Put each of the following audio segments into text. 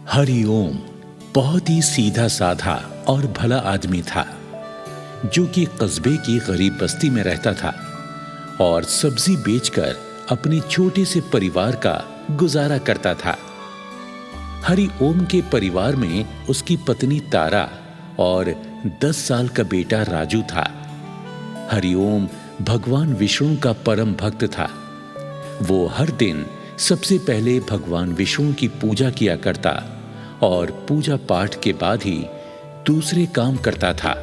हरिओम बहुत ही सीधा साधा और भला आदमी था, जो कि कस्बे की गरीब बस्ती में रहता था और सब्जी बेचकर अपने छोटे से परिवार का गुजारा करता था। हरिओम के परिवार में उसकी पत्नी तारा और 10 साल का बेटा राजू था। हरिओम भगवान विष्णु का परम भक्त था। वो हर दिन सबसे पहले भगवान विष्णु की पूजा किया करता और पूजा पाठ के बाद ही दूसरे काम करता था।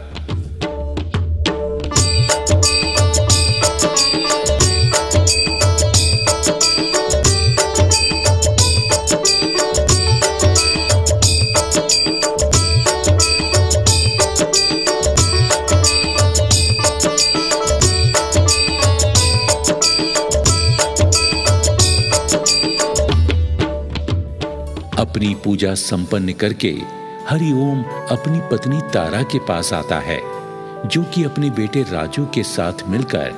अपनी पूजा संपन्न करके हरिओम अपनी पत्नी तारा के पास आता है, जो कि अपने बेटे राजू के साथ मिलकर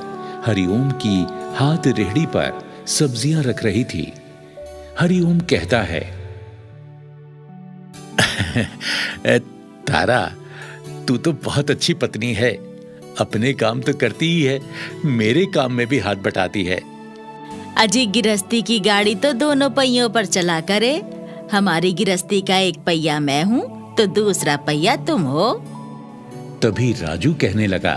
हरिओम की हाथ रेहड़ी पर सब्जियां रख रही थी। हरिओम कहता है, तारा, तू तो बहुत अच्छी पत्नी है। अपने काम तो करती ही है, मेरे काम में भी हाथ बटाती है। अजी, गृहस्थी की गाड़ी तो दोनों पहियों पर चला करे। हमारी गृहस्थी का एक पहिया मैं हूँ तो दूसरा पहिया तुम हो। तभी राजू कहने लगा,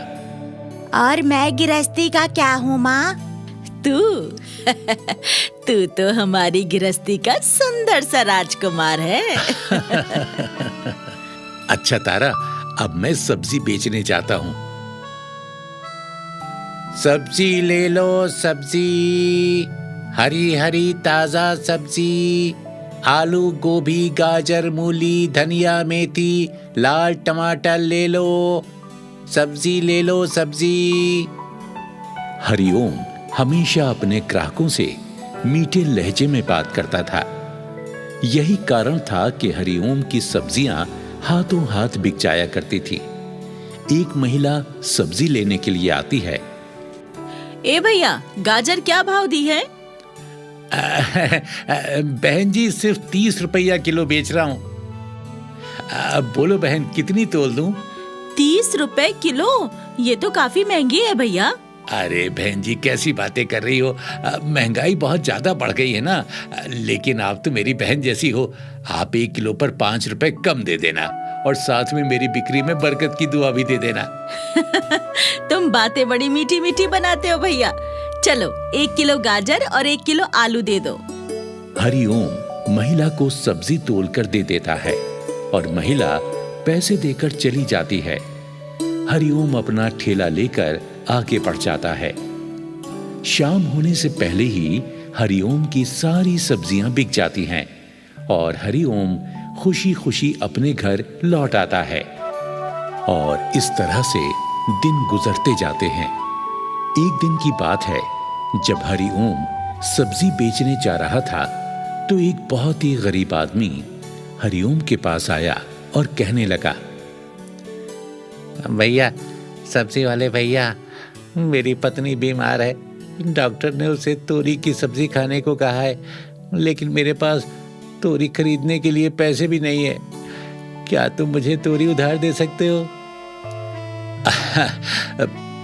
और मैं गृहस्थी का क्या हूँ माँ? तू तू तो हमारी गृहस्थी का सुंदर सा राजकुमार है। अच्छा तारा, अब मैं सब्जी बेचने जाता हूँ। सब्जी ले लो सब्जी, हरी हरी ताजा सब्जी, आलू, गोभी, गाजर, मूली, धनिया, मेथी, लाल टमाटर ले लो, सब्जी ले लो सब्जी। हरिओम हमेशा अपने ग्राहकों से मीठे लहजे में बात करता था। यही कारण था कि हरिओम की सब्जियां हाथों हाथ बिक जाया करती थी। एक महिला सब्जी लेने के लिए आती है। ए भैया, गाजर क्या भाव दी है? बहन जी, सिर्फ 30 रुपया किलो बेच रहा हूँ। बोलो बहन, कितनी तोल दूं? 30 रुपए किलो? ये तो काफी महंगी है भैया। अरे बहन जी, कैसी बातें कर रही हो? महंगाई बहुत ज्यादा बढ़ गई है ना। लेकिन आप तो मेरी बहन जैसी हो। आप 1 किलो पर 5 रुपए कम दे देना और साथ में मेरी बिक्री में बरकत की दुआ भी दे देना। तुम बातें बड़ी मीठी मीठी बनाते हो भैया। चलो, 1 किलो गाजर और 1 किलो आलू दे दो। हरिओम महिला को सब्जी तोल कर दे देता है और महिला पैसे देकर चली जाती है। हरिओम अपना ठेला लेकर आगे बढ़ जाता है। शाम होने से पहले ही हरिओम की सारी सब्जियां बिक जाती हैं और हरिओम खुशी खुशी अपने घर लौट आता है। और इस तरह से दिन गुजरते जाते हैं। एक दिन की बात है, जब हरिओम सब्जी बेचने जा रहा था तो एक बहुत ही गरीब आदमी हरिओम के पास आया और कहने लगा, भैया, सब्जी वाले भैया, मेरी पत्नी बीमार है। डॉक्टर ने उसे तोरी की सब्जी खाने को कहा है, लेकिन मेरे पास तोरी खरीदने के लिए पैसे भी नहीं है। क्या तुम मुझे तोरी उधार दे सकते हो?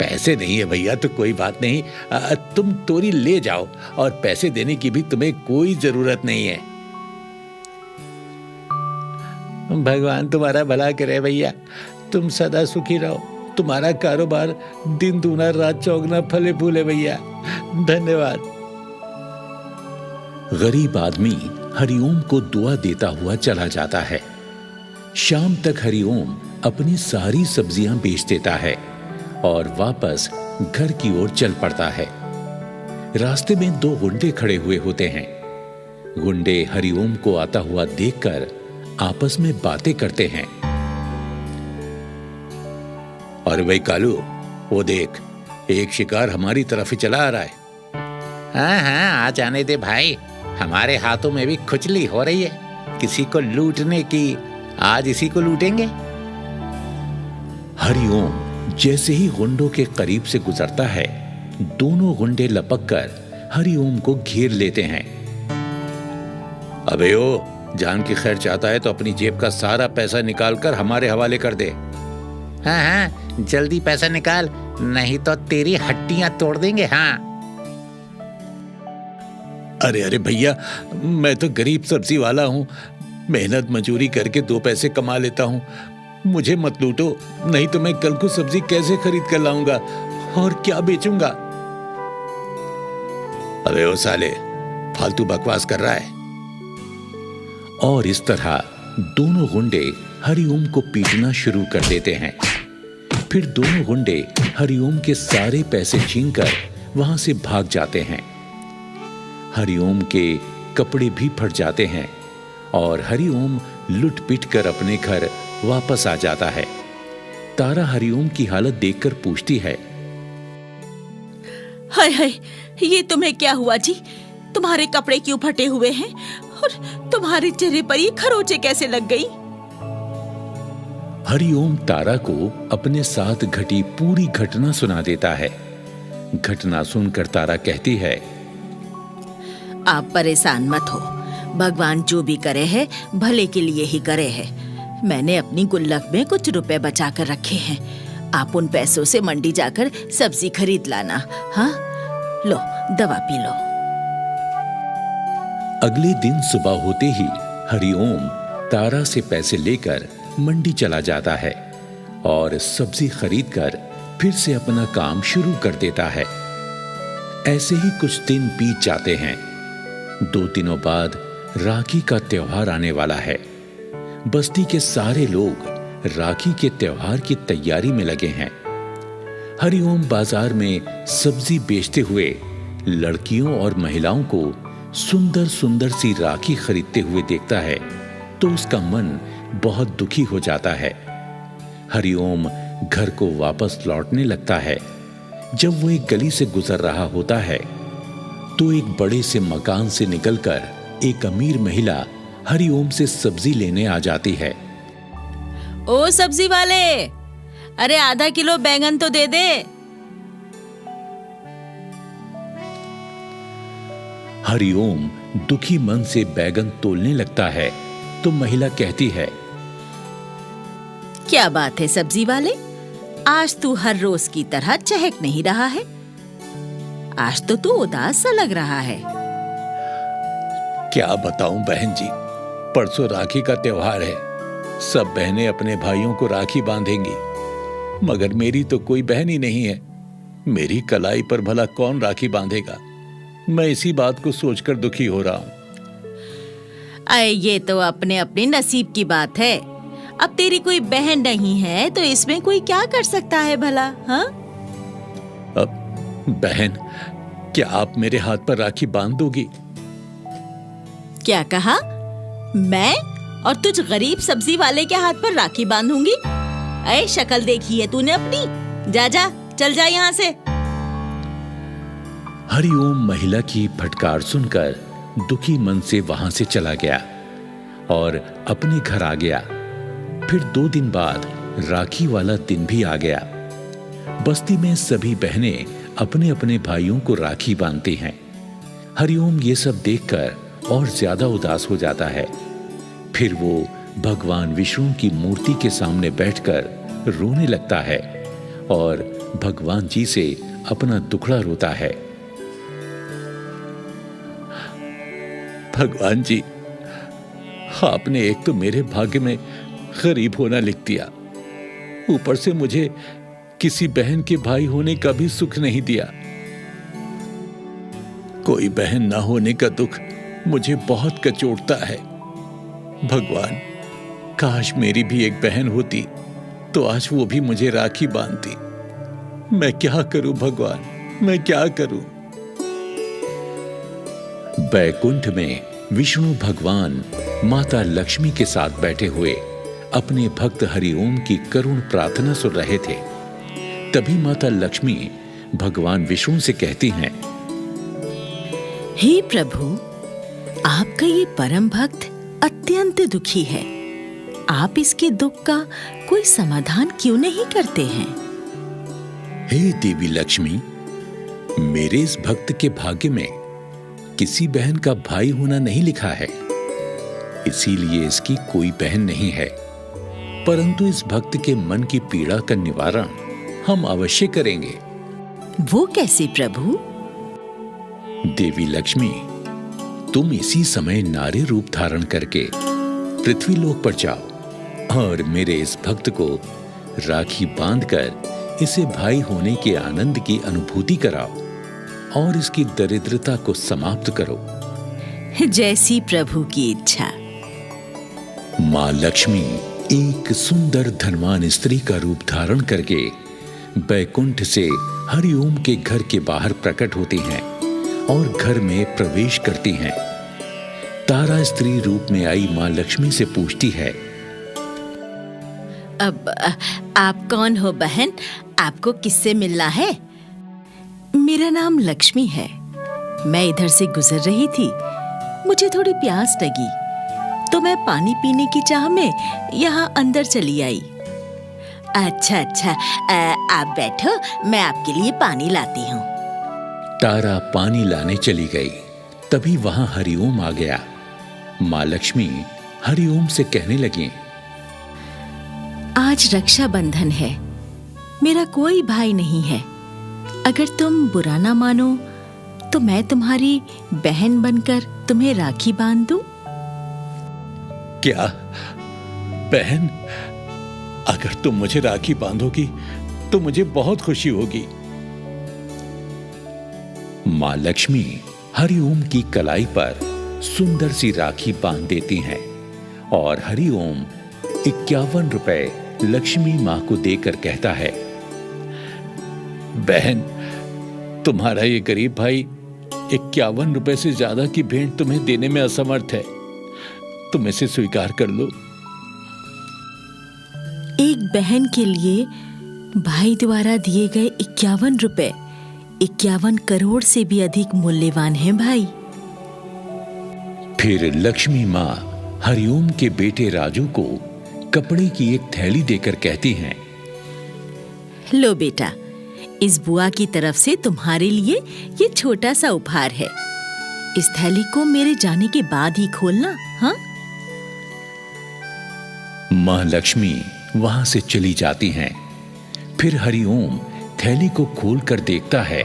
पैसे नहीं है भैया तो कोई बात नहीं, तुम तोरी ले जाओ और पैसे देने की भी तुम्हें कोई जरूरत नहीं है। भगवान तुम्हारा भला करे भैया, तुम सदा सुखी रहो। तुम्हारा कारोबार दिन दूना रात चौगुना फले फूले भैया। धन्यवाद। गरीब आदमी हरिओम को दुआ देता हुआ चला जाता है। शाम तक हरिओम अपनी सारी सब्जियां बेच देता है और वापस घर की ओर चल पड़ता है। रास्ते में 2 गुंडे खड़े हुए होते हैं। गुंडे हरिओम को आता हुआ देखकर आपस में बातें करते हैं। और भाई कालू, वो देख, एक शिकार हमारी तरफ ही चला आ रहा है। हाँ हाँ, आ जाने दे भाई, हमारे हाथों में भी खुजली हो रही है किसी को लूटने की। आज इसी को लूटेंगे। हरिओम जैसे ही गुंडों के करीब से गुजरता है, दोनों गुंडे लपक कर हरिओम को घेर लेते हैं। अबे ओ, जान की खैर चाहता है तो अपनी जेब का सारा पैसा निकालकर हमारे हवाले कर दे। हाँ हाँ, जल्दी पैसा निकाल, नहीं तो तेरी हड्डियां तोड़ देंगे। हाँ। अरे अरे भैया, मैं तो गरीब सब्जी वाला हूँ, मेहनत मजूरी करके 2 पैसे कमा लेता हूँ, मुझे मत लूटो, नहीं तो मैं कल को सब्जी कैसे खरीद कर लाऊंगा और क्या बेचूंगा। अबे ओ साले, फालतू बकवास कर रहा है। और इस तरह दोनों गुंडे हरिओम को पीटना शुरू कर देते हैं। फिर दोनों गुंडे हरिओम के सारे पैसे छीनकर वहां से भाग जाते हैं। हरिओम के कपड़े भी फट जाते हैं और हरिओम लुट पिट कर अपने घर वापस आ जाता है। तारा हरिओम की हालत देखकर पूछती है, हाय हाय, ये तुम्हें क्या हुआ जी? तुम्हारे कपड़े क्यों फटे हुए हैं और तुम्हारे चेहरे पर ये खरोंचे कैसे लग गई? हरिओम तारा को अपने साथ घटी पूरी घटना सुना देता है। घटना सुनकर तारा कहती है, आप परेशान मत हो, भगवान जो भी करे है भले के लिए ही करे है। मैंने अपनी गुल्लक में कुछ रुपए बचा कर रखे हैं, आप उन पैसों से मंडी जाकर सब्जी खरीद लाना। हाँ, लो दवा पी लो। अगले दिन सुबह होते ही हरिओम तारा से पैसे लेकर मंडी चला जाता है और सब्जी खरीदकर फिर से अपना काम शुरू कर देता है। ऐसे ही कुछ दिन बीत जाते हैं। 2 दिनों बाद राखी का त्योहार आने वाला है। बस्ती के सारे लोग राखी के त्योहार की तैयारी में लगे हैं। हरिओम बाजार में सब्जी बेचते हुए लड़कियों और महिलाओं को सुंदर सुंदर सी राखी खरीदते हुए देखता है तो उसका मन बहुत दुखी हो जाता है। हरिओम घर को वापस लौटने लगता है। जब वो एक गली से गुजर रहा होता है तो एक बड़े से मकान से निकलकर एक अमीर महिला हरिओम से सब्जी लेने आ जाती है। ओ सब्जी वाले, अरे आधा किलो बैंगन तो दे दे। हरिओम दुखी मन से बैगन तोलने लगता है तो महिला कहती है, क्या बात है सब्जी वाले, आज तू हर रोज की तरह चहक नहीं रहा है, आज तो तू उदास सा लग रहा है। क्या बताऊं बहन जी, परसों राखी का त्योहार है, सब बहनें अपने भाइयों को राखी बांधेंगी, मगर मेरी तो कोई बहन ही नहीं है। मेरी कलाई पर भला कौन राखी बांधेगा? मैं इसी बात को सोचकर दुखी हो रहा हूं। अरे ये तो अपने अपने नसीब की बात है। अब तेरी कोई बहन नहीं है तो इसमें कोई क्या कर सकता है भला? हाँ, अब बहन, क्या आप मेरे हाथ पर राखी बांध दोगी? क्या कहा? मैं और तुझ गरीब सब्जी वाले के हाथ पर राखी बांधूंगी? अरे शक्ल देखी है तूने अपनी? जा जा, चल जा यहाँ से। हरिओम महिला की फटकार सुनकर दुखी मन से वहां से चला गया और अपने घर आ गया। फिर 2 दिन बाद राखी वाला दिन भी आ गया। बस्ती में सभी बहनें अपने अपने भाइयों को राखी बांधती हैं। हरिओम ये सब देखकर और ज्यादा उदास हो जाता है। फिर वो भगवान विष्णु की मूर्ति के सामने बैठकर रोने लगता है और भगवान जी से अपना दुखड़ा रोता है। भगवान जी, आपने एक तो मेरे भाग्य में गरीब होना लिख दिया, ऊपर से मुझे किसी बहन के भाई होने का भी सुख नहीं दिया। कोई बहन ना होने का दुख मुझे बहुत कचोटता है। भगवान, काश मेरी भी एक बहन होती तो आज वो भी मुझे राखी बांधती। मैं क्या करूं भगवान, मैं क्या करूं? बैकुंठ में विष्णु भगवान माता लक्ष्मी के साथ बैठे हुए अपने भक्त हरिओम की करुण प्रार्थना सुन रहे थे। तभी माता लक्ष्मी भगवान विष्णु से कहती हैं, हे प्रभु, आपका ये परम भक्त अत्यंत दुखी है, आप इसके दुख का कोई समाधान क्यों नहीं करते हैं? हे देवी लक्ष्मी, मेरे इस भक्त के भाग्य में किसी बहन का भाई होना नहीं लिखा है। इसीलिए इसकी कोई बहन नहीं है। परंतु इस भक्त के मन की पीड़ा का निवारण हम अवश्य करेंगे। वो कैसे प्रभु? देवी लक्ष्मी, तुम इसी समय नारी रूप धारण करके पृथ्वी लोक पर जाओ और मेरे इस भक्त को राखी बांधकर इसे भाई होने के आनंद की अनुभूति कराओ और इसकी दरिद्रता को समाप्त करो। जैसी प्रभु की इच्छा। मां लक्ष्मी एक सुंदर धनवान स्त्री का रूप धारण करके बैकुंठ से हरिओम के घर के बाहर प्रकट होती हैं और घर में प्रवेश करती हैं। तारा स्त्री रूप में आई मां लक्ष्मी से पूछती है, अब आप कौन हो बहन? आपको किससे मिलना है? मेरा नाम लक्ष्मी है। मैं इधर से गुजर रही थी, मुझे थोड़ी प्यास लगी तो मैं पानी पीने की चाह में यहाँ अंदर चली आई। अच्छा, आप बैठो, मैं आपके लिए पानी लाती हूँ। तारा पानी लाने चली गई, तभी वहां हरिओम आ गया। मां लक्ष्मी हरिओम से कहने लगी, आज रक्षाबंधन है, मेरा कोई भाई नहीं है। अगर तुम बुरा ना मानो तो मैं तुम्हारी बहन बनकर तुम्हें राखी बांध दूं। क्या बहन? अगर तुम मुझे राखी बांधोगी तो मुझे बहुत खुशी होगी। मां लक्ष्मी हरिओम की कलाई पर सुंदर सी राखी बांध देती हैं और हरिओम 51 रुपए लक्ष्मी मां को देकर कहता है, बहन, तुम्हारा ये गरीब भाई 51 रुपए से ज्यादा की भेंट तुम्हें देने में असमर्थ है, तुम इसे स्वीकार कर लो। एक बहन के लिए भाई द्वारा दिए गए 51 रुपए 51 करोड़ से भी अधिक मूल्यवान हैं भाई। फिर लक्ष्मी मां हरिओम के बेटे राजू को कपड़े की एक थैली देकर कहती हैं, लो बेटा, इस बुआ की तरफ से तुम्हारे लिए ये छोटा सा उपहार है। इस थैली को मेरे जाने के बाद ही खोलना। हाँ? मां लक्ष्मी वहां से चली जाती हैं। फिर हरिओम थैली को खोलकर देखता है।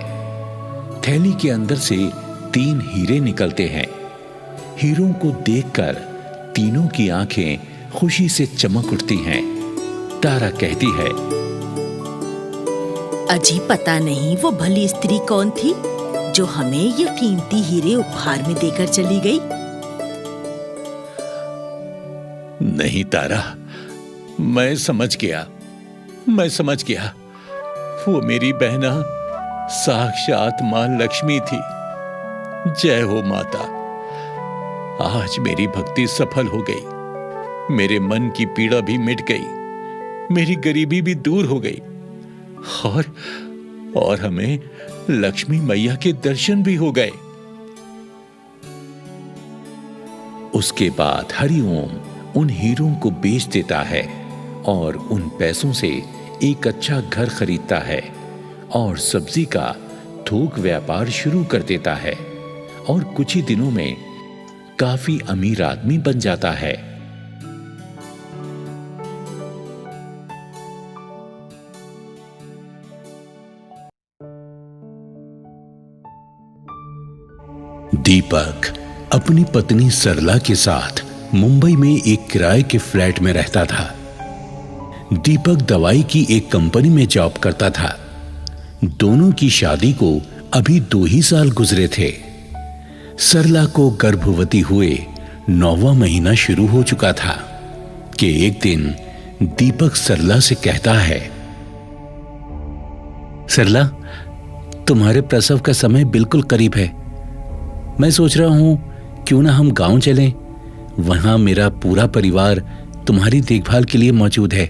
थैली के अंदर से 3 हीरे निकलते हैं। हीरों को देखकर तीनों की आंखें खुशी से चमक उठती हैं। तारा कहती है, अजी पता नहीं वो भली स्त्री कौन थी जो हमें ये कीमती हीरे उपहार में देकर चली गई। नहीं तारा, मैं समझ गया। वो मेरी बहना साक्षात मां लक्ष्मी थी। जय हो माता। आज मेरी भक्ति सफल हो गई, मेरे मन की पीड़ा भी मिट गई, मेरी गरीबी भी दूर हो गई और हमें लक्ष्मी मैया के दर्शन भी हो गए। उसके बाद हरिओम उन हीरों को बेच देता है और उन पैसों से एक अच्छा घर खरीदता है और सब्जी का थोक व्यापार शुरू कर देता है और कुछ ही दिनों में काफी अमीर आदमी बन जाता है। दीपक अपनी पत्नी सरला के साथ मुंबई में एक किराए के फ्लैट में रहता था। दीपक दवाई की एक कंपनी में जॉब करता था। दोनों की शादी को अभी 2 ही साल गुजरे थे। सरला को गर्भवती हुए 9वां महीना शुरू हो चुका था कि एक दिन दीपक सरला से कहता है, सरला, तुम्हारे प्रसव का समय बिल्कुल करीब है। मैं सोच रहा हूं क्यों ना हम गांव चलें। वहां मेरा पूरा परिवार तुम्हारी देखभाल के लिए मौजूद है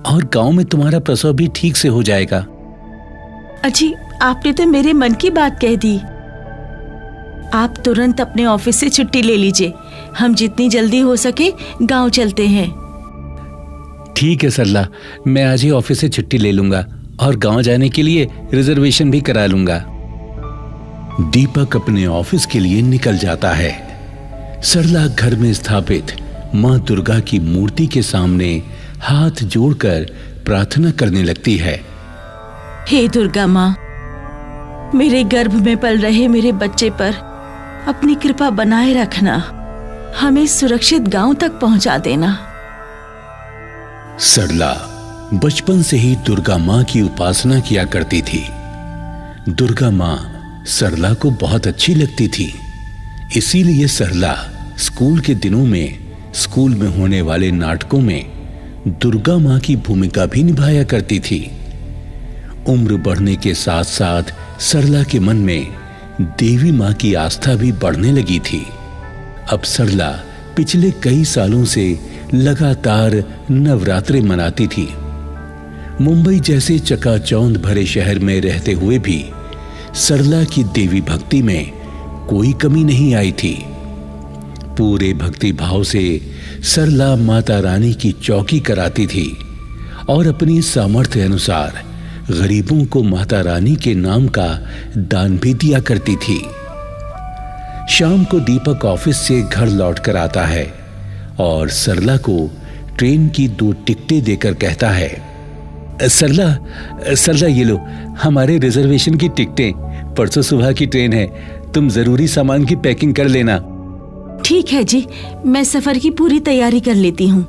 और गांव में तुम्हारा प्रसव भी ठीक से हो जाएगा। अजी, आपने तो मेरे मन की बात कह दी। आप तुरंत अपने ऑफिस से छुट्टी ले लीजिए। हम जितनी जल्दी हो सके गांव चलते हैं। ठीक है सरला, मैं आज ही ऑफिस से छुट्टी ले लूंगा और गांव जाने के लिए रिजर्वेशन भी करा लूंगा। दीपक अपने ऑफिस के लिए निकल जाता है। सरला घर में स्थापित मां दुर्गा की मूर्ति के सामने हाथ जोड़कर प्रार्थना करने लगती है। हे दुर्गा माँ, मेरे गर्भ में पल रहे मेरे बच्चे पर अपनी कृपा बनाए रखना, हमें सुरक्षित गांव तक पहुंचा देना। सरला बचपन से ही दुर्गा माँ की उपासना किया करती थी। दुर्गा माँ सरला को बहुत अच्छी लगती थी, इसीलिए सरला स्कूल के दिनों में स्कूल में होने वाले नाटकों में दुर्गा माँ की भूमिका भी निभाया करती थी। उम्र बढ़ने के साथ साथ सरला के मन में देवी माँ की आस्था भी बढ़ने लगी थी। अब सरला पिछले कई सालों से लगातार नवरात्रे मनाती थी। मुंबई जैसे चकाचौंध भरे शहर में रहते हुए भी सरला की देवी भक्ति में कोई कमी नहीं आई थी। पूरे भक्ति भाव से सरला माता रानी की चौकी कराती थी और अपनी सामर्थ्य अनुसार गरीबों को माता रानी के नाम का दान भी दिया करती थी। शाम को दीपक ऑफिस से घर लौट कर आता है और सरला को ट्रेन की 2 टिकटें देकर कहता है, सरला ये लो, हमारे रिजर्वेशन की टिकटें, परसों सुबह की ट्रेन है, तुम जरूरी सामान की पैकिंग कर लेना। ठीक है जी, मैं सफर की पूरी तैयारी कर लेती हूँ।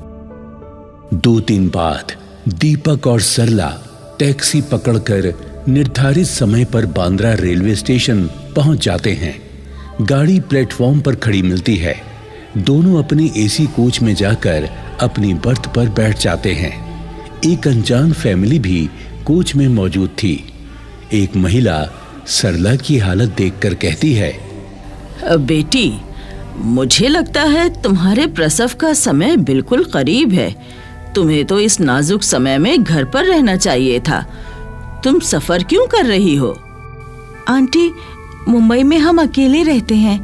2 दिन बाद दीपक और सरला टैक्सी पकड़कर निर्धारित समय पर बांद्रा रेलवे स्टेशन पहुंच जाते हैं। गाड़ी प्लेटफॉर्म पर खड़ी मिलती है। दोनों अपनी एसी कोच में जाकर अपनी बर्थ पर बैठ जाते हैं। एक अनजान फैमिली भी कोच में मौजूद थी। एक महिला सरला की हालत देखकर कहती है, बेटी, मुझे लगता है तुम्हारे प्रसव का समय बिल्कुल करीब है। तुम्हें तो इस नाजुक समय में घर पर रहना चाहिए था। तुम सफर क्यों कर रही हो? आंटी, मुंबई में हम अकेले रहते हैं।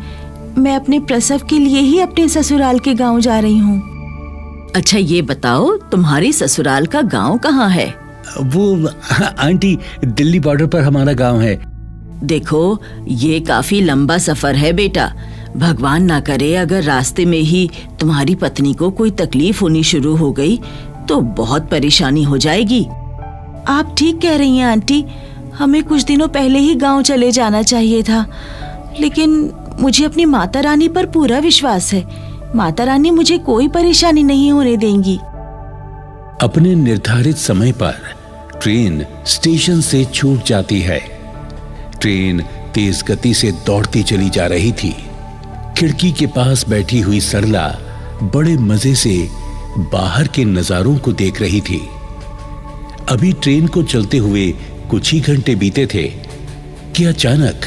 मैं अपने प्रसव के लिए ही अपने ससुराल के गांव जा रही हूँ। अच्छा ये बताओ, तुम्हारी ससुराल का गांव कहाँ है? वो आंटी, दिल्ली बॉर्डर पर हमारा गांव है। देखो, ये काफी लंबा सफर है बेटा। भगवान ना करे अगर रास्ते में ही तुम्हारी पत्नी को कोई तकलीफ होनी शुरू हो गई तो बहुत परेशानी हो जाएगी। आप ठीक कह रही हैं आंटी, हमें कुछ दिनों पहले ही गांव चले जाना चाहिए था, लेकिन मुझे अपनी माता रानी पर पूरा विश्वास है। माता रानी मुझे कोई परेशानी नहीं होने देंगी। अपने निर्धारित समय पर ट्रेन स्टेशन से छूट जाती है। ट्रेन तेज गति से दौड़ती चली जा रही थी। खिड़की के पास बैठी हुई सरला बड़े मजे से बाहर के नजारों को देख रही थी। अभी ट्रेन को चलते हुए कुछ ही घंटे बीते थे कि अचानक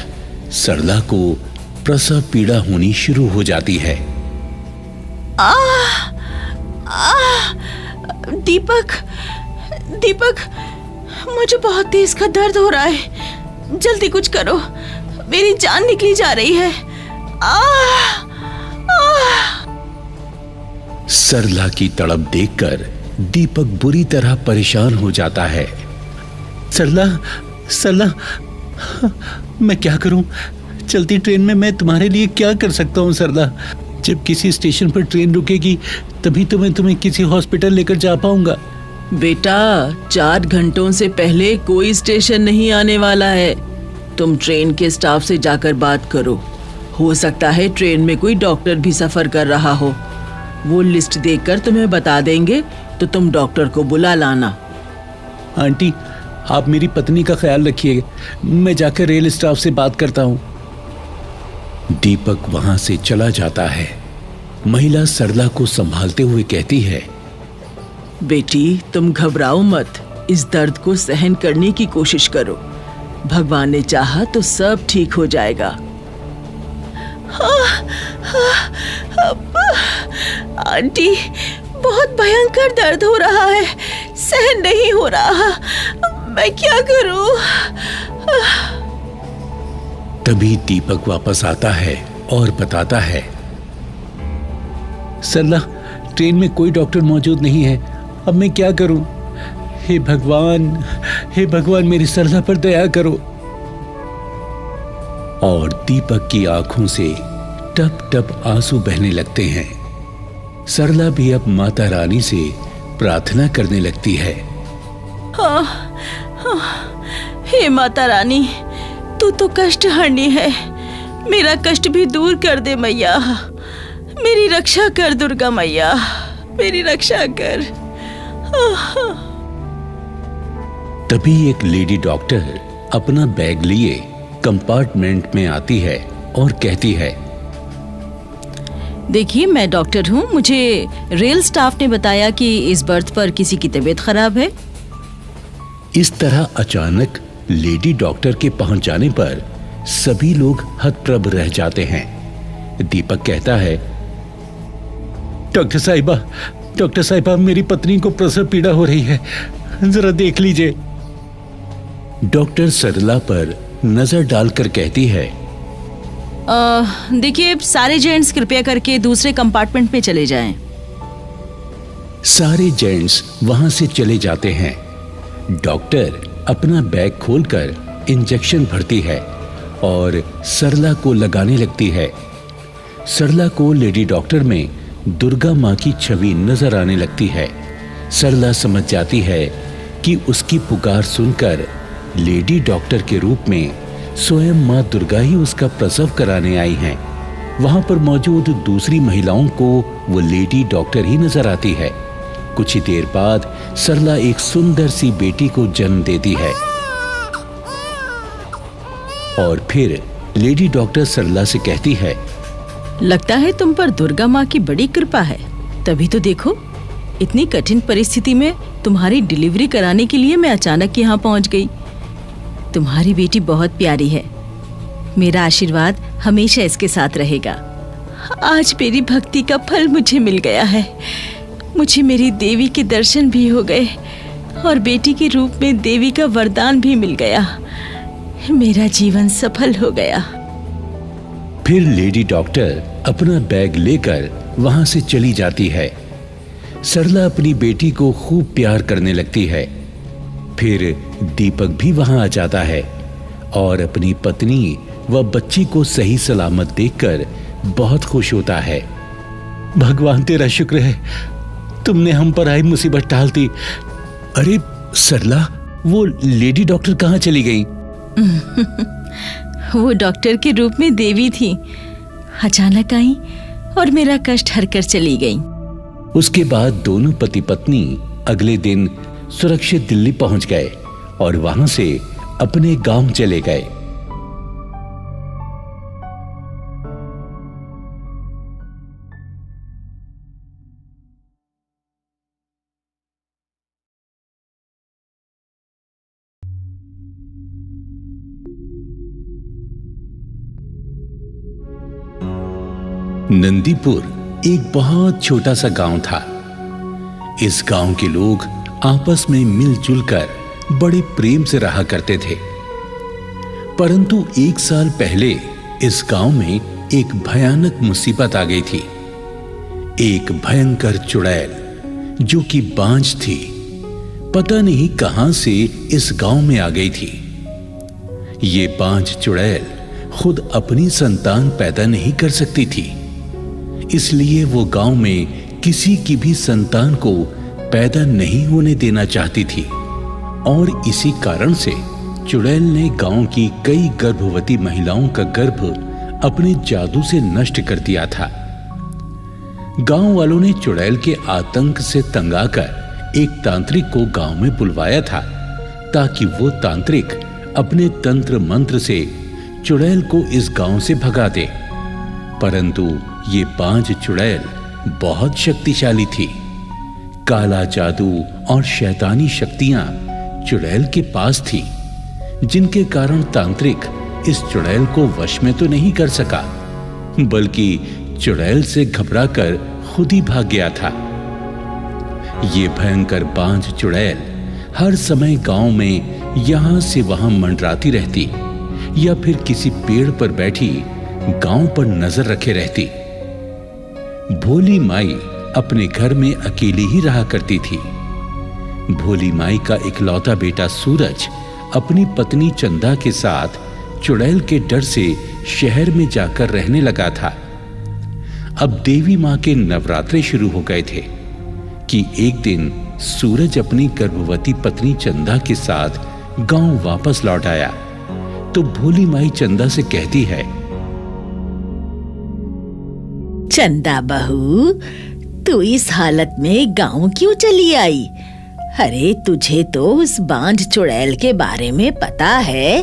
सरला को प्रसव पीड़ा होनी शुरू हो जाती है। दीपक, मुझे बहुत तेज का दर्द हो रहा है। जल्दी कुछ करो, मेरी जान निकली जा रही है। सरला की तड़प देखकर दीपक बुरी तरह परेशान हो जाता है। सरला, मैं क्या करूं? चलती ट्रेन में मैं तुम्हारे लिए क्या कर सकता हूं सरला? जब किसी स्टेशन पर ट्रेन रुकेगी तभी तो मैं तुम्हें किसी हॉस्पिटल लेकर जा पाऊंगा। बेटा, 4 घंटों से पहले कोई स्टेशन नहीं आने वाला है। तुम ट्रेन के स्टाफ से जाकर बात करो। हो सकता है ट्रेन में कोई डॉक्टर भी सफर कर रहा हो। वो लिस्ट देखकर तुम्हें बता देंगे तो तुम डॉक्टर को बुला लाना। आंटी, आप मेरी पत्नी का ख्याल रखिए। मैं जाकर रेल स्टाफ से बात करता हूँ। दीपक वहां से चला जाता है। महिला सरला को संभालते हुए कहती है, बेटी, तुम घबराओ मत। इस दर्द को सहन करने की कोशिश करो। भगवान ने चाहा तो सब ठीक हो जाएगा। आंटी, बहुत भयंकर दर्द हो रहा है, सहन नहीं हो रहा। मैं क्या करूं? तभी दीपक वापस आता है और बताता है, सरला, ट्रेन में कोई डॉक्टर मौजूद नहीं है। अब मैं क्या करूं? हे भगवान, मेरी सरला पर दया करो। और दीपक की आंखों से टप टप आंसू बहने लगते हैं। सरला भी अब माता रानी से प्रार्थना करने लगती है। हे माता रानी, तू तो कष्ट हरनी है, मेरा कष्ट भी दूर कर दे मैया। मेरी रक्षा कर दुर्गा मैया, मेरी रक्षा कर। तभी एक लेडी डॉक्टर अपना बैग लिए कंपार्टमेंट में आती है और कहती है, देखिए मैं डॉक्टर हूँ, मुझे रेल स्टाफ ने बताया कि इस बर्थ पर किसी की तबीयत खराब है। इस तरह अचानक लेडी डॉक्टर के पहुंच जाने पर सभी लोग हतप्रभ रह जाते हैं। दीपक कहता है, डॉक्टर साहिबा, मेरी पत्नी को प्रसव पीड़ा हो रही है, जरा देख लीजिए। डॉक्टर सरला पर नजर डालकर कहती है, देखिए सारे जेंट्स कृपया करके दूसरे कंपार्टमेंट में चले जाएं। सारे जेंट्स वहां से चले जाते हैं। डॉक्टर अपना बैग खोलकर इंजेक्शन भरती है और सरला को लगाने लगती है। सरला को लेडी डॉक्टर में दुर्गा माँ की छवि नजर आने लगती है। सरला समझ जाती है कि उसकी पुकार सुनकर लेडी डॉक्टर के रूप में स्वयं माँ दुर्गा ही उसका प्रसव कराने आई हैं। वहां पर मौजूद दूसरी महिलाओं को वो लेडी डॉक्टर ही नजर आती है। कुछ ही देर बाद सरला एक सुंदर सी बेटी को जन्म देती है और फिर लेडी डॉक्टर सरला से कहती है, लगता है तुम पर दुर्गा माँ की बड़ी कृपा है, तभी तो देखो इतनी कठिन परिस्थिति में तुम्हारी डिलीवरी कराने के लिए मैं अचानक यहाँ पहुँच गई। तुम्हारी बेटी बहुत प्यारी है, मेरा आशीर्वाद हमेशा इसके साथ रहेगा। आज मेरी भक्ति का फल मुझे मिल गया है, मुझे मेरी देवी के दर्शन भी हो गए और बेटी के रूप में देवी का वरदान भी मिल गया। मेरा जीवन सफल हो गया। फिर लेडी डॉक्टर अपना बैग लेकर वहां से चली जाती है। सरला अपनी बेटी को खूब प्यार करने लगती है। फिर दीपक भी वहां आ जाता है और अपनी पत्नी व बच्ची को सही सलामत देखकर बहुत खुश होता है। भगवान तेरा शुक्र है, तुमने हम पर आई मुसीबत टाल दी। अरे सरला, वो लेडी डॉक्टर कहाँ चली गई? वो डॉक्टर के रूप में देवी थी, अचानक आई और मेरा कष्ट हरकर चली गई। उसके बाद दोनों पति पत्नी अगले दिन सुरक्षित दिल्ली पहुंच गए और वहां से अपने गांव चले गए। नंदीपुर एक बहुत छोटा सा गांव था। इस गांव के लोग आपस में मिलजुल कर बड़े प्रेम से रहा करते थे। परंतु 1 साल पहले इस गांव में एक भयानक मुसीबत आ गई थी। एक भयंकर चुड़ैल जो कि बांझ थी, पता नहीं कहां से इस गांव में आ गई थी। ये बांझ चुड़ैल खुद अपनी संतान पैदा नहीं कर सकती थी, इसलिए वो गांव में किसी की भी संतान को पैदा नहीं होने देना चाहती थी और इसी कारण से चुड़ैल ने गांव की कई गर्भवती महिलाओं का गर्भ अपने जादू से नष्ट कर दिया था। गांव वालों ने चुड़ैल के आतंक से तंग आकर एक तांत्रिक को गांव में बुलवाया था ताकि वो तांत्रिक अपने तंत्र मंत्र से चुड़ैल को इस गांव से भगा दे। परंतु ये बांझ चुड़ैल बहुत शक्तिशाली थी। काला जादू और शैतानी शक्तियां चुड़ैल के पास थी, जिनके कारण तांत्रिक इस चुड़ैल को वश में तो नहीं कर सका, बल्कि चुड़ैल से घबराकर खुद ही भाग गया था। ये भयंकर बांझ चुड़ैल हर समय गांव में यहां से वहां मंडराती रहती या फिर किसी पेड़ पर बैठी गांव पर नजर रखे रहती। भोली माई अपने घर में अकेली ही रहा करती थी। भोली माई का इकलौता बेटा सूरज अपनी पत्नी चंदा के साथ चुड़ैल के डर से शहर में जाकर रहने लगा था। अब देवी मां के नवरात्रे शुरू हो गए थे कि एक दिन सूरज अपनी गर्भवती पत्नी चंदा के साथ गांव वापस लौट आया तो भोली माई चंदा से कहती है, चंदा बहू, तू इस हालत में गांव क्यों चली आई? अरे तुझे तो उस बांझ चुड़ैल के बारे में पता है।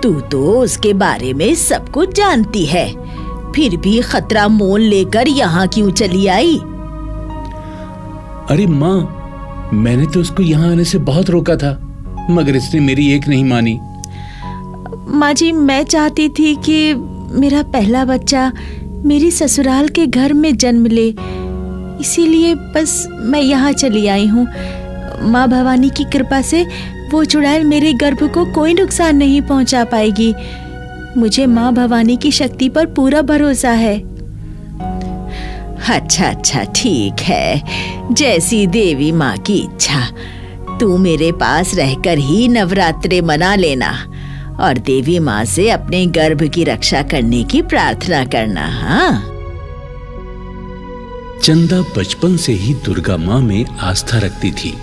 तू तो उसके बारे में सब कुछ जानती है, फिर भी खतरा मोल लेकर यहाँ क्यों चली आई? अरे माँ, मैंने तो उसको यहाँ आने से बहुत रोका था, मगर इसने मेरी एक नहीं मानी। माँ जी, मैं चाहती थी कि मेरा पहला बच्चा मेरी ससुराल के घर में जन्म ले, इसीलिए बस मैं यहाँ चली आई हूँ। माँ भवानी की कृपा से वो चुड़ैल मेरे गर्भ को कोई नुकसान नहीं पहुँचा पाएगी। मुझे माँ भवानी की शक्ति पर पूरा भरोसा है। अच्छा, ठीक है, जैसी देवी माँ की इच्छा। तू मेरे पास रहकर ही नवरात्रे मना लेना और देवी माँ से अपने गर्भ की रक्षा करने की प्रार्थना करना। हाँ, चंदा बचपन से ही दुर्गा माँ में आस्था रखती थी।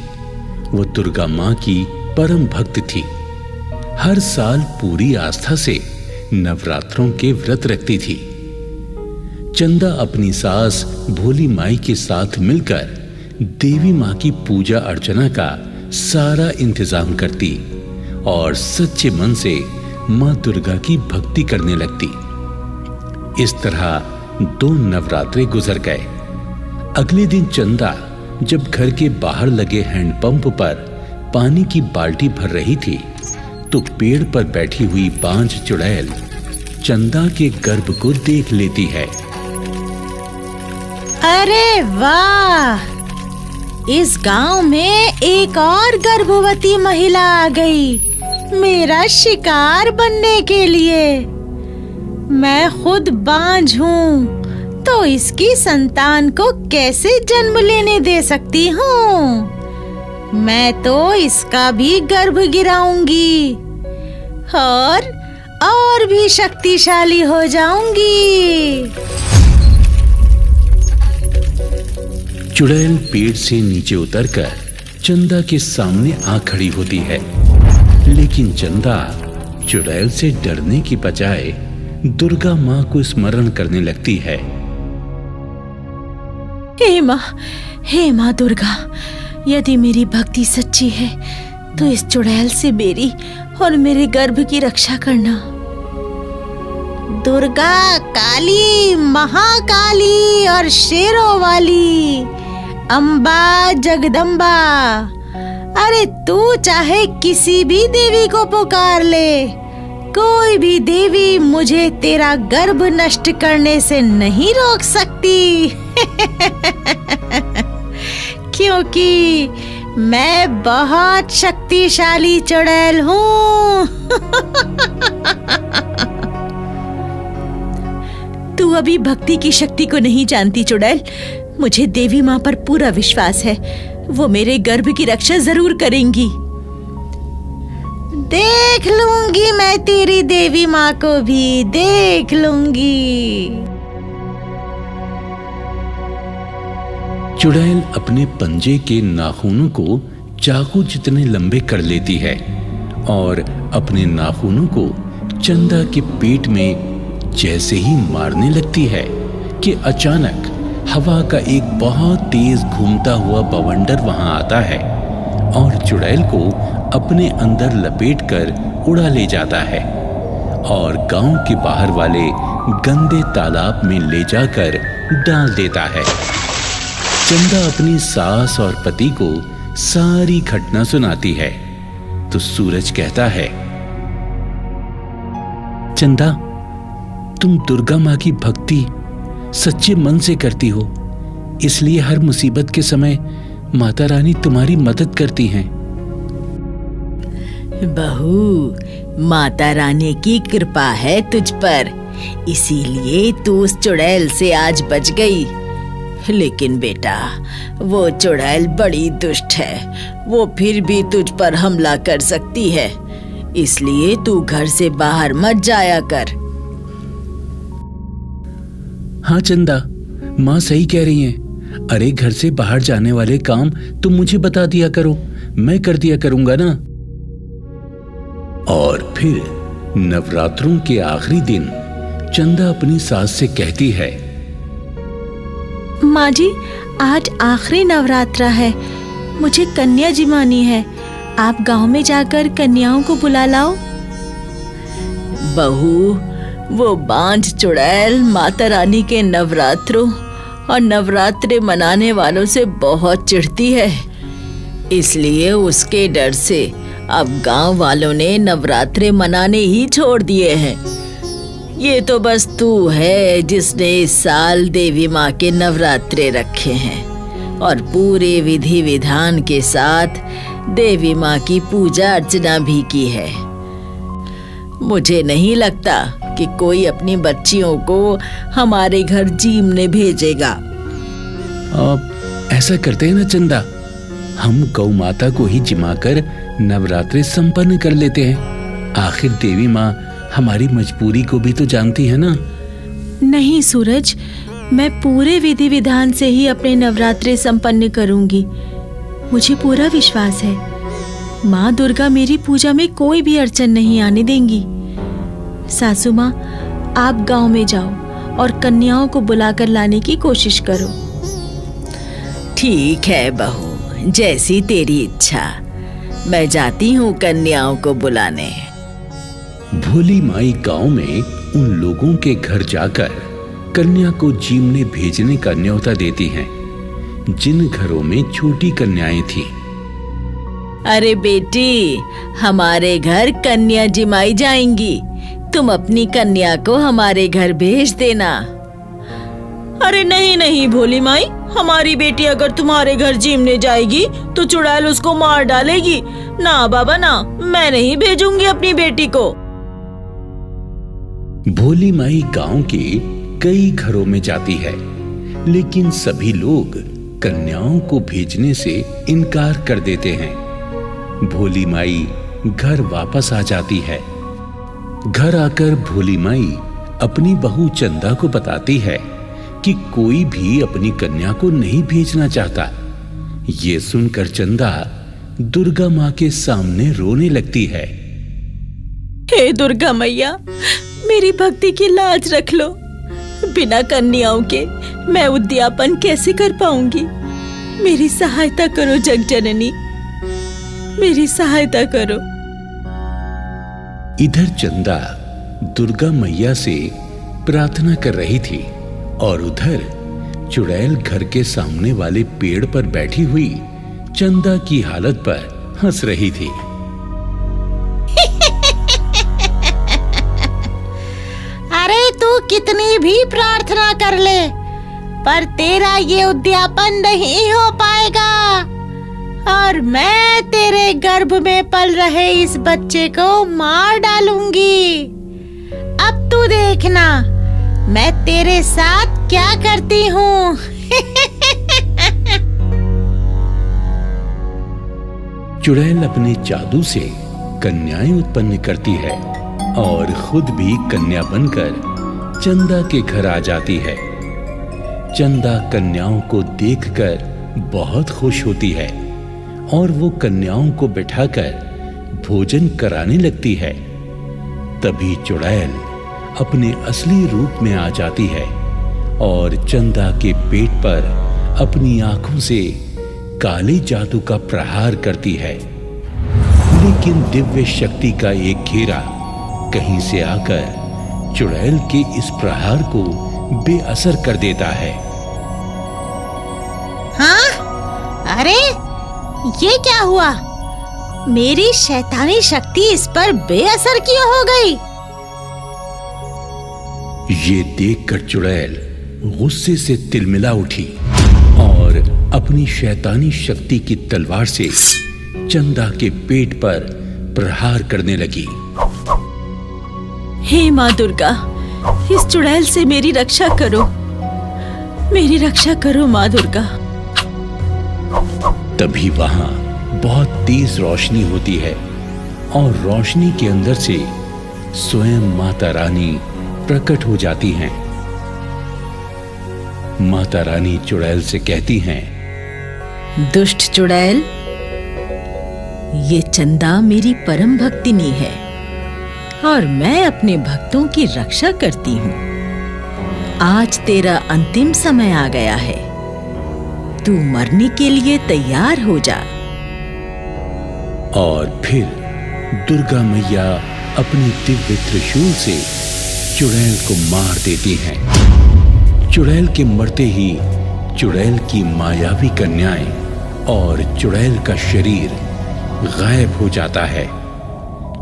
वो दुर्गा माँ की परम भक्त थी। हर साल पूरी आस्था से नवरात्रों के व्रत रखती थी। चंदा अपनी सास भोली माई के साथ मिलकर देवी माँ की पूजा अर्चना का सारा इंतजाम करती और सच्चे मन से माँ दुर्गा की भक्ति करने लगती। इस तरह 2 नवरात्रे गुजर गए। अगले दिन चंदा जब घर के बाहर लगे हैंडपंप पर पानी की बाल्टी भर रही थी तो पेड़ पर बैठी हुई बांझ चुड़ैल चंदा के गर्भ को देख लेती है। अरे वाह, इस गांव में एक और गर्भवती महिला आ गई मेरा शिकार बनने के लिए। मैं खुद बांझ हूँ तो इसकी संतान को कैसे जन्म लेने दे सकती हूँ? मैं तो इसका भी गर्भ गिराऊंगी और भी शक्तिशाली हो जाऊंगी। चुड़ैल पेड़ से नीचे उतरकर चंदा के सामने आ खड़ी होती है, लेकिन चंदा चुड़ैल से डरने की बजाय दुर्गा माँ को स्मरण करने लगती है। हे माँ दुर्गा, यदि मेरी भक्ति सच्ची है तो इस चुड़ैल से मेरी और मेरे गर्भ की रक्षा करना। दुर्गा, काली, महाकाली और शेरों वाली, अम्बा, जगदम्बा, अरे तू चाहे किसी भी देवी को पुकार ले, कोई भी देवी मुझे तेरा गर्भ नष्ट करने से नहीं रोक सकती। क्योंकि मैं बहुत शक्तिशाली चुड़ैल हूँ। तू अभी भक्ति की शक्ति को नहीं जानती चुड़ैल। मुझे देवी माँ पर पूरा विश्वास है, वो मेरे गर्भ की रक्षा जरूर करेंगी। देख लूंगी मैं तेरी देवी माँ को भी, देख लूंगी। चुड़ैल अपने पंजे के नाखूनों को चाकू जितने लंबे कर लेती है और अपने नाखूनों को चंदा के पेट में जैसे ही मारने लगती है कि अचानक हवा का एक बहुत तेज घूमता हुआ बवंडर वहां आता है और चुड़ैल को अपने अंदर लपेटकर उड़ा ले जाता है और गांव के बाहर वाले गंदे तालाब में ले जाकर डाल देता है। चंदा अपनी सास और पति को सारी घटना सुनाती है तो सूरज कहता है, चंदा, तुम दुर्गा माँ की भक्ति सच्चे मन से करती हो, इसलिए हर मुसीबत के समय माता रानी तुम्हारी मदद करती हैं। बहू, माता रानी की कृपा है तुझ पर, इसीलिए तू उस चुड़ैल से आज बच गई। लेकिन बेटा, वो चुड़ैल बड़ी दुष्ट है, वो फिर भी तुझ पर हमला कर सकती है, इसलिए तू घर से बाहर मत जाया कर। हाँ चंदा, माँ सही कह रही हैं। अरे घर से बाहर जाने वाले काम तुम मुझे बता दिया करो, मैं कर दिया करूंगा ना। और फिर नवरात्रों के आखिरी दिन चंदा अपनी सास से कहती है, माँ जी, आज आखिरी नवरात्रा है, मुझे कन्या जिमानी है। आप गांव में जाकर कन्याओं को बुला लाओ। बहू, वो बांझ चुड़ैल माता रानी के नवरात्रों और नवरात्रे मनाने वालों से बहुत चिढ़ती है, इसलिए उसके डर से अब गांव वालों ने नवरात्रे मनाने ही छोड़ दिए हैं। ये तो बस तू है जिसने इस साल देवी माँ के नवरात्रे रखे हैं और पूरे विधि विधान के साथ देवी माँ की पूजा अर्चना भी की है। मुझे नहीं लगता कि कोई अपनी बच्चियों को हमारे घर जीमने भेजेगा। ऐसा करते हैं ना चंदा, हम गौ माता को ही जिमाकर नवरात्रे संपन्न कर लेते हैं। आखिर देवी माँ हमारी मजबूरी को भी तो जानती है ना। नहीं सूरज, मैं पूरे विधि विधान से ही अपने नवरात्रे संपन्न करूंगी। मुझे पूरा विश्वास है माँ दुर्गा मेरी पूजा में कोई भी अड़चन नहीं आने देंगी। सासू माँ, आप गांव में जाओ और कन्याओं को बुलाकर लाने की कोशिश करो। ठीक है बहू, जैसी तेरी इच्छा। मैं जाती हूँ कन्याओं को बुलाने। भोली माई गांव में उन लोगों के घर जाकर कन्या को जीमने भेजने का न्योता देती हैं, जिन घरों में छोटी कन्याएं थीं। अरे बेटी, हमारे घर कन्या जिमाई जाएंगी, तुम अपनी कन्या को हमारे घर भेज देना। अरे नहीं नहीं भोली माई, हमारी बेटी अगर तुम्हारे घर जीमने जाएगी तो चुड़ैल उसको मार डालेगी। ना बाबा ना, मैं नहीं भेजूंगी अपनी बेटी को। भोली माई गांव के कई घरों में जाती है, लेकिन सभी लोग कन्याओं को भेजने से इनकार कर देते हैं। भोली माई घर वापस आ जाती है। घर आकर भोली माई अपनी बहू चंदा को बताती है कि कोई भी अपनी कन्या को नहीं भेजना चाहता। ये सुनकर चंदा दुर्गा माँ के सामने रोने लगती है। हे दुर्गा मैया, मेरी भक्ति की लाज रख लो। बिना कन्याओं के मैं उद्यापन कैसे कर पाऊंगी? मेरी सहायता करो जगजननी, मेरी सहायता करो। इधर चंदा दुर्गा मैया से प्रार्थना कर रही थी और उधर चुड़ैल घर के सामने वाले पेड़ पर बैठी हुई चंदा की हालत पर हंस रही थी। अरे तू कितनी भी प्रार्थना कर ले, पर तेरा ये उद्यापन नहीं हो पाएगा और मैं तेरे गर्भ में पल रहे इस बच्चे को मार डालूंगी। अब तू देखना मैं तेरे साथ क्या करती हूँ। चुड़ैल अपने जादू से कन्याएं उत्पन्न करती है और खुद भी कन्या बनकर चंदा के घर आ जाती है। चंदा कन्याओं को देखकर बहुत खुश होती है और वो कन्याओं को बिठाकर भोजन कराने लगती है। तभी चुड़ैल अपने असली रूप में आ जाती है और चंदा के पेट पर अपनी आंखों से काले जादू का प्रहार करती है। लेकिन दिव्य शक्ति का एक घेरा कहीं से आकर चुड़ैल के इस प्रहार को बेअसर कर देता है। हाँ? अरे ये क्या हुआ? मेरी शैतानी शक्ति इस पर बेअसर क्यों हो गई? ये देखकर चुड़ैल गुस्से से तिलमिला उठी और अपनी शैतानी शक्ति की तलवार से चंदा के पेट पर प्रहार करने लगी। हे माँ दुर्गा, इस चुड़ैल से मेरी रक्षा करो, मेरी रक्षा करो माँ दुर्गा। तभी वहां बहुत तेज रोशनी होती है और रोशनी के अंदर से स्वयं माता रानी प्रकट हो जाती हैं। माता रानी चुड़ैल से कहती हैं, दुष्ट चुड़ैल, ये चंदा मेरी परम भक्तिनी है और मैं अपने भक्तों की रक्षा करती हूँ। आज तेरा अंतिम समय आ गया है, तू मरने के लिए तैयार हो जा। और फिर दुर्गा मैया अपनी दिव्य त्रिशूल से चुड़ैल को मार देती हैं। चुड़ैल के मरते ही चुड़ैल की मायावी कन्याएं और चुड़ैल का शरीर गायब हो जाता है।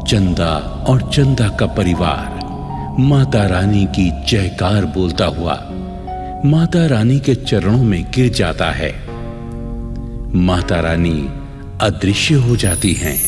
चंदा और चंदा का परिवार माता रानी की जयकार बोलता हुआ माता रानी के चरणों में गिर जाता है। माता रानी अदृश्य हो जाती हैं।